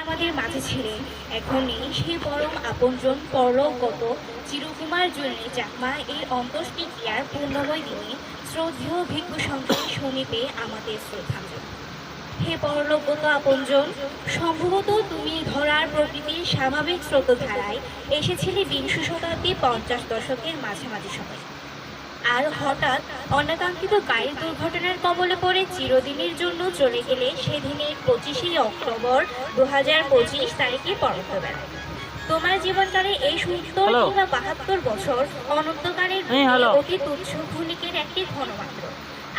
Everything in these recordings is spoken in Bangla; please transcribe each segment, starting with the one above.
আমাদের মাঝে ছিলেন, এখন নেই সেই পরম আপনজন পরলোকগত চিরকুমার জুয়েলের চাকমা এই অন্ত্যেষ্টিক্রিয়ার পূর্ণময় দিনে শ্রদ্ধেয় ভিক্ষু সংঘের সমীপে আমাদের শ্রদ্ধাঞ্জলি। হে পরলোকগত আপনজন, সম্ভবত তুমি ধরার প্রকৃতির স্বাভাবিক স্রোতধারায় এসেছিলে বিংশ শতাব্দী 50 দশকের মাঝামাঝি সময়। আর হঠাৎ অনাকাঙ্ক্ষিত গাড়ির দুর্ঘটনার কবলে পড়ে চিরদিনের জন্য চলে গেলে সেদিনের 25শে অক্টোবর 2025 তারিখে পরন্তবেলা। তোমার জীবনকালে এই 70 কিংবা 72 বছর অনন্তকালের অতি তুচ্ছ ক্ষণিকের একটি ঘনমাত্র।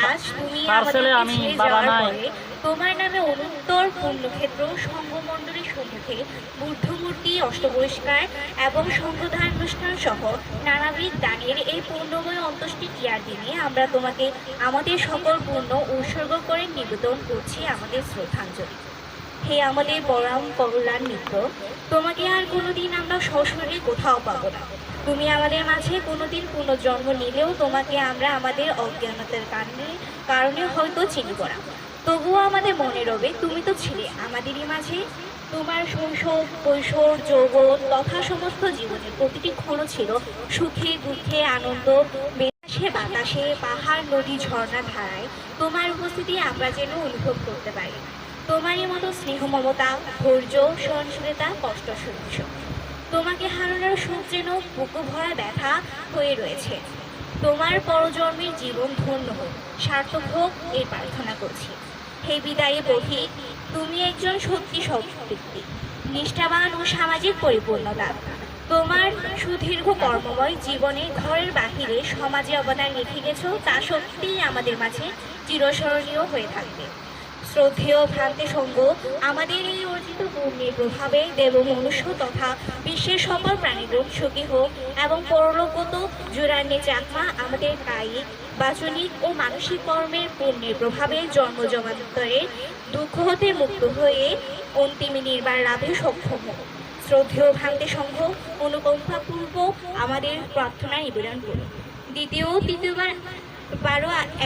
আজ তুমি আমাদের ছেড়ে যাওয়ার পরে তোমার নামে অনন্তর পুণ্যক্ষেত্র সংঘমণ্ডলীর সম্মুখে বুদ্ধমূর্তি, অষ্টবহিষ্কার এবং সংঘদান অনুষ্ঠান সহ নানাবিধ দানের এই পূর্ণময় অন্ত্যেষ্টিক্রিয়ার দিনে আমরা তোমাকে আমাদের সকল পুণ্য উৎসর্গ করে নিবেদন করছি আমাদের শ্রদ্ধাঞ্জলি। হে আমাদের পরম কল্যাণ মিত্র, তোমাকে আর কোনোদিন আমরা সশরীরে কোথাও পাবো না। তুমি আমাদের মাঝে কোনোদিন পুনর্জন্ম নিলেও তোমাকে আমরা আমাদের অজ্ঞানতার কারণে হয়তো চিনিব না। তবুও আমাদের মনে রবে তুমি তো ছিলে আমাদেরই মাঝে। তোমার শৈশব, কৈশোর, যৌবন তথা সমস্ত জীবনের প্রতিটি ক্ষণ ছিল সুখে দুঃখে আনন্দ, বেতাসে বাতাসে, পাহাড় নদী ঝর্ণা ধারায় তোমার উপস্থিতি আমরা যেন অনুভব করতে পারি। তোমারই মতো স্নেহ মমতা, ধৈর্য, সহনশীলতা, কষ্ট সহ্য। তোমাকে হারানোর সুখ যেন বুকু ভরা ব্যথা হয়ে রয়েছে। তোমার পরজন্মের জীবন ধন্য হোক, সার্থক হোক এই প্রার্থনা করছি। হে বিদায়ী পথিক, তুমি একজন সত্যি ব্যক্তি, নিষ্ঠাবান ও সামাজিক পরিপূর্ণতা। তোমার সুদীর্ঘ কর্মময় জীবনে ঘরের বাহিরে সমাজে অবদান রেখে গেছো, তা সত্যিই আমাদের মাঝে চিরস্মরণীয় হয়ে থাকবে। শ্রদ্ধেয় ভ্রান্তি সঙ্গ, আমাদের এই অর্জিত পুণ্যের প্রভাবে দেব মনুষ্য তথা বিশ্বের সকল প্রাণীগুণ সুখী হোক এবং পরলোকগত জোরান্নে চাকমা আমাদের কায়িক, বাচনিক ও মানসিক কর্মের পুণ্যের প্রভাবে জন্মজমান্তরের দুঃখ হতে মুক্ত হয়ে অন্তিমে নির্বাণ লাভে সক্ষম হোক। শ্রদ্ধেয় ভ্রান্তি সংঘ অনুকম্পাপূর্বক আমাদের প্রার্থনা নিবেদন করুন। তৃতীয়বার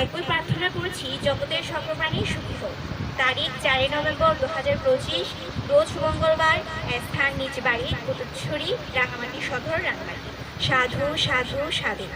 একই প্রার্থনা করছি, জগতের সকল প্রাণী সুখী হোক। তারিখ 4 নভেম্বর 2025, রোজ মঙ্গলবার। স্থান নিজ বাড়ি কুতুবছড়ি, রাঙামাটি সদর, রাঙামাটি। সাধু সাধু সাধু।